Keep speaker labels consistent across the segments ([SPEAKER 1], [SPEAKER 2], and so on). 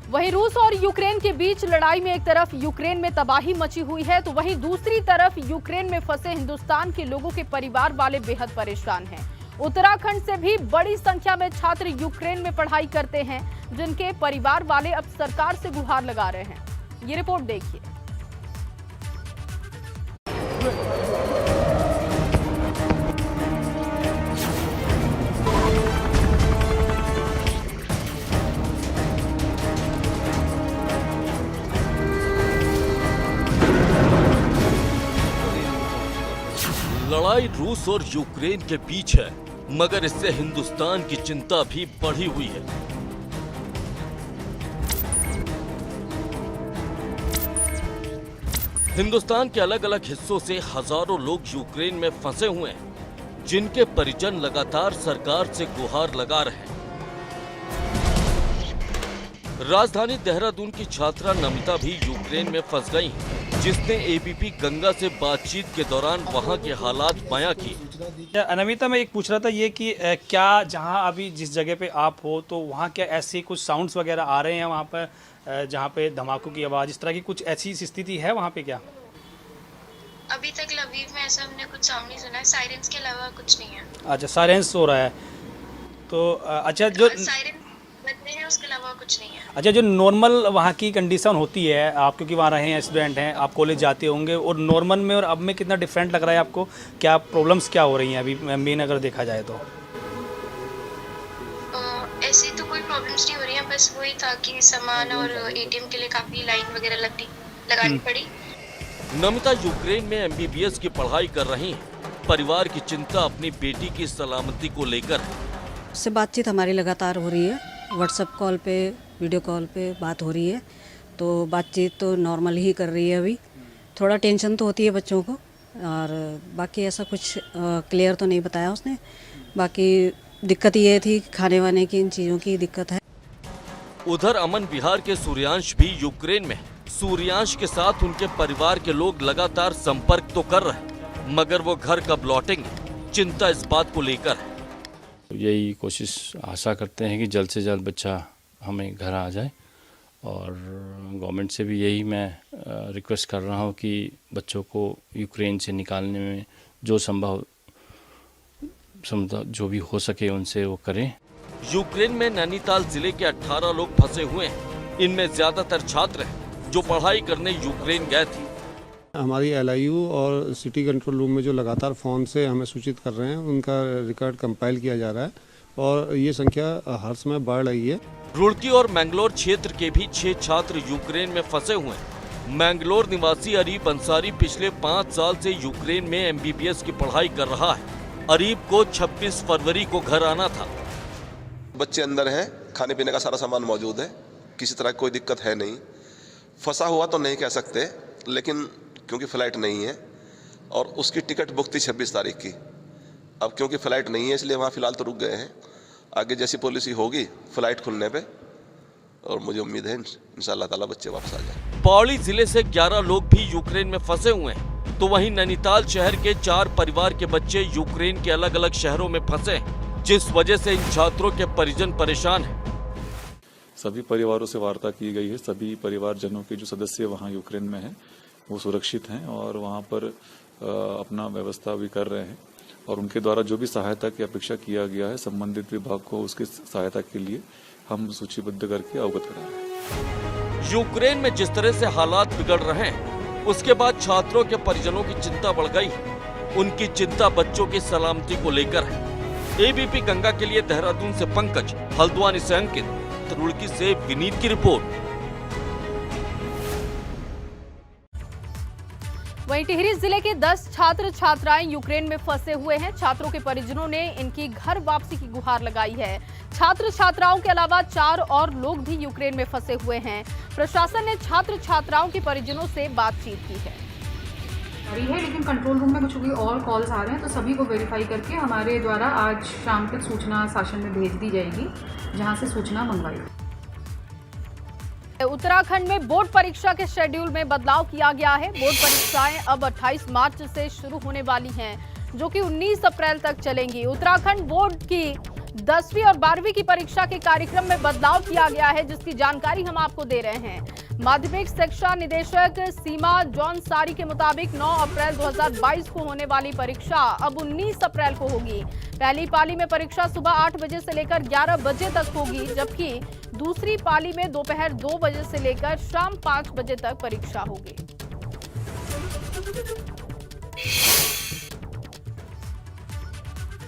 [SPEAKER 1] वहीं रूस और यूक्रेन के बीच लड़ाई में एक तरफ यूक्रेन में तबाही मची हुई है तो वहीं दूसरी तरफ यूक्रेन में फंसे हिंदुस्तान के लोगों के परिवार वाले बेहद परेशान हैं। उत्तराखंड से भी बड़ी संख्या में छात्र यूक्रेन में पढ़ाई करते हैं, जिनके परिवार वाले अब सरकार से गुहार लगा रहे हैं। ये रिपोर्ट देखिए।
[SPEAKER 2] लड़ाई रूस और यूक्रेन के बीच है, मगर इससे हिंदुस्तान की चिंता भी बढ़ी हुई है। हिंदुस्तान के अलग अलग हिस्सों से हजारों लोग यूक्रेन में फंसे हुए हैं, जिनके परिजन लगातार सरकार से गुहार लगा रहे हैं। राजधानी देहरादून की छात्रा नमिता भी यूक्रेन में फंस गई, जिसने एबीपी गंगा से बातचीत के दौरान वहां के हालात बयां किए।
[SPEAKER 3] नमिता, मैं एक पूछ रहा था ये कि क्या जहां अभी जिस जगह पे आप हो तो वहां क्या ऐसी कुछ साउंड्स वगैरह आ रहे हैं वहां पर, जहां पे धमाकों की आवाज़, इस तरह की कुछ ऐसी स्थिति है वहां पे क्या?
[SPEAKER 4] अभी तक लवीव में ऐसा हमने कुछ साउंड नहीं सुना है, सायरेंस के अलावा कुछ नहीं है।
[SPEAKER 3] अच्छा, सायरेंस हो रहा है तो अच्छा, जो
[SPEAKER 4] सायरेन बजते हैं उसके अलावा कुछ नहीं है।
[SPEAKER 3] अच्छा, जो नॉर्मल वहाँ की कंडीशन होती है, आप क्योंकि वहाँ रहे हैं, स्टूडेंट हैं, आप कॉलेज जाते होंगे, और नॉर्मल में और अब में कितना डिफरेंट लग रहा है आपको? क्या प्रॉब्लम्स क्या हो रही हैं अभी मेन अगर देखा जाए तो?
[SPEAKER 4] ऐसी तो कोई प्रॉब्लम्स नहीं हो रही हैं, बस वही था कि सामान और एटीएम के लिए काफ़ी लाइन वगैरह लगानी पड़ी।
[SPEAKER 2] नमिता यूक्रेन में एमबीबीएस की पढ़ाई कर रही हैं। परिवार की चिंता अपनी बेटी की सलामती को लेकर है।
[SPEAKER 5] उससे बातचीत हमारी लगातार हो रही है, व्हाट्सएप कॉल पे, वीडियो कॉल पे बात हो रही है, तो बातचीत तो नॉर्मल ही कर रही है। अभी थोड़ा टेंशन तो होती है बच्चों को, और बाकी ऐसा कुछ क्लियर तो नहीं बताया उसने। बाकी दिक्कत ये थी खाने वाने की, इन चीज़ों की दिक्कत है।
[SPEAKER 2] उधर अमन विहार के सूर्यांश भी यूक्रेन में है। सूर्यांश के साथ उनके परिवार के लोग लगातार संपर्क तो कर रहे हैं, मगर वो घर कब लौटेंगे, चिंता इस बात को लेकर है।
[SPEAKER 6] यही कोशिश आशा करते हैं कि जल्द से जल्द बच्चा हमें घर आ जाए, और गवर्नमेंट से भी यही मैं रिक्वेस्ट कर रहा हूं कि बच्चों को यूक्रेन से निकालने में जो संभव जो भी हो सके उनसे वो करें।
[SPEAKER 2] यूक्रेन में नैनीताल जिले के 18 लोग फंसे हुए हैं। इनमें ज्यादातर छात्र हैं जो पढ़ाई करने यूक्रेन गए थे।
[SPEAKER 7] हमारी एलआईयू और सिटी कंट्रोल रूम में जो लगातार फ़ोन से हमें सूचित कर रहे हैं, उनका रिकॉर्ड कंपाइल किया जा रहा है, और ये संख्या हर समय बढ़ रही है।
[SPEAKER 2] रुड़की और मैंगलोर क्षेत्र के भी 6 छात्र यूक्रेन में फंसे हुए हैं। मैंगलोर निवासी अरीब अंसारी पिछले 5 साल से यूक्रेन में एमबीबीएस की पढ़ाई कर रहा है। अरीब को 26 फरवरी को घर आना था।
[SPEAKER 8] बच्चे अंदर हैं, खाने पीने का सारा सामान मौजूद है, किसी तरह की कोई दिक्कत है नहीं। फंसा हुआ तो नहीं कह सकते, लेकिन क्योंकि फ़्लाइट नहीं है और उसकी टिकट बुक थी 26 तारीख की। अब क्योंकि फ़्लाइट नहीं है इसलिए वहाँ फ़िलहाल तो रुक गए हैं। आगे जैसी पॉलिसी होगी फ़्लाइट खुलने पे, और मुझे उम्मीद है इंशाअल्लाह ताला बच्चे वापस आ जाए।
[SPEAKER 2] पौड़ी जिले से 11 लोग भी यूक्रेन में फंसे हुए हैं, तो वहीं नैनीताल शहर के 4 परिवार के बच्चे यूक्रेन के अलग अलग शहरों में फंसे हैं, जिस वजह से इन छात्रों के परिजन परेशान हैं।
[SPEAKER 9] सभी परिवारों से वार्ता की गई है। सभी परिवारजनों के जो सदस्य वहाँ यूक्रेन में हैं वो सुरक्षित हैं और वहाँ पर अपना व्यवस्था भी कर रहे हैं, और उनके द्वारा जो भी सहायता की अपेक्षा किया गया है संबंधित विभाग को उसकी सहायता के लिए हम सूचीबद्ध करके अवगत करा रहे हैं।
[SPEAKER 2] यूक्रेन में जिस तरह से हालात बिगड़ रहे हैं, उसके बाद छात्रों के परिजनों की चिंता बढ़ गई। उनकी चिंता बच्चों की सलामती को लेकर है। एबीपी गंगा के लिए देहरादून से पंकज, हल्द्वानी से अंकित, रुड़की से विनीत की रिपोर्ट।
[SPEAKER 1] वहीं टिहरी जिले के 10 छात्र छात्राएं यूक्रेन में फंसे हुए हैं। छात्रों के परिजनों ने इनकी घर वापसी की गुहार लगाई है। छात्र छात्राओं के अलावा 4 और लोग भी यूक्रेन में फंसे हुए हैं। प्रशासन ने छात्र छात्राओं के परिजनों से बातचीत की है।
[SPEAKER 10] लेकिन कंट्रोल रूम में कुछ भी और कॉल्स आ रहे हैं, तो सभी को वेरीफाई करके हमारे द्वारा आज शाम तक सूचना शासन में भेज दी जाएगी, जहां से सूचना मंगवाई।
[SPEAKER 1] उत्तराखंड में बोर्ड परीक्षा के शेड्यूल में बदलाव किया गया है। बोर्ड परीक्षाएं अब 28 मार्च से शुरू होने वाली हैं, जो कि 19 अप्रैल तक चलेंगी। उत्तराखंड बोर्ड की 10वीं और 12वीं की परीक्षा के कार्यक्रम में बदलाव किया गया है, जिसकी जानकारी हम आपको दे रहे हैं। माध्यमिक शिक्षा निदेशक सीमा जौनसारी के मुताबिक 9 अप्रैल 2022 को होने वाली परीक्षा अब 19 अप्रैल को होगी। पहली पाली में परीक्षा सुबह 8 बजे से लेकर 11 बजे तक होगी, जबकि दूसरी पाली में दोपहर 2 बजे से लेकर शाम 5 बजे तक परीक्षा होगी।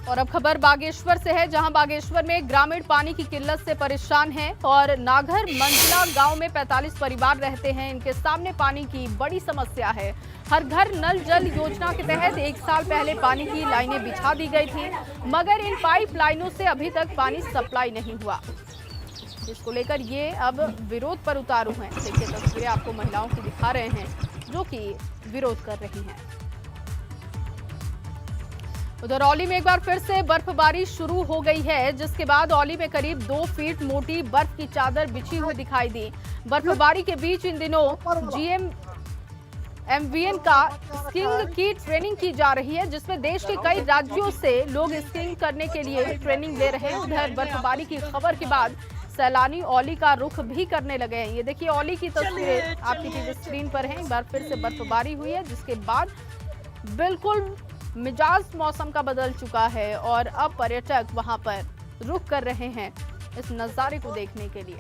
[SPEAKER 1] और अब खबर बागेश्वर से है, जहां बागेश्वर में ग्रामीण पानी की किल्लत से परेशान हैं और नागर मंजिला गांव में 45 परिवार रहते हैं। इनके सामने पानी की बड़ी समस्या है। हर घर नल जल योजना के तहत 1 साल पहले पानी की लाइनें बिछा दी गई थी, मगर इन पाइप लाइनों से अभी तक पानी सप्लाई नहीं हुआ, जिसको लेकर ये अब विरोध पर उतारू हैं। देखिए तस्वीरें आपको महिलाओं की दिखा रहे हैं जो कि विरोध कर रही हैं। उधर औली में एक बार फिर से बर्फबारी शुरू हो गई है, जिसके बाद औली में करीब 2 फीट मोटी बर्फ की चादर बिछी हुई दिखाई दी। बर्फबारी के बीच इन दिनों GMVN का स्कीइंग की ट्रेनिंग की जा रही है, जिसमें देश के कई राज्यों से लोग स्कीइंग करने के लिए ट्रेनिंग ले रहे हैं। उधर बर्फबारी की खबर के बाद सैलानी औली का रुख भी करने लगे हैं। ये देखिए औली की तस्वीरें आपकी टीवी स्क्रीन पर हैं। एक बार फिर से बर्फबारी हुई है, जिसके बाद बिल्कुल मिजाज मौसम का बदल चुका है और अब पर्यटक वहां पर रुख कर रहे हैं इस नज़ारे को देखने के लिए।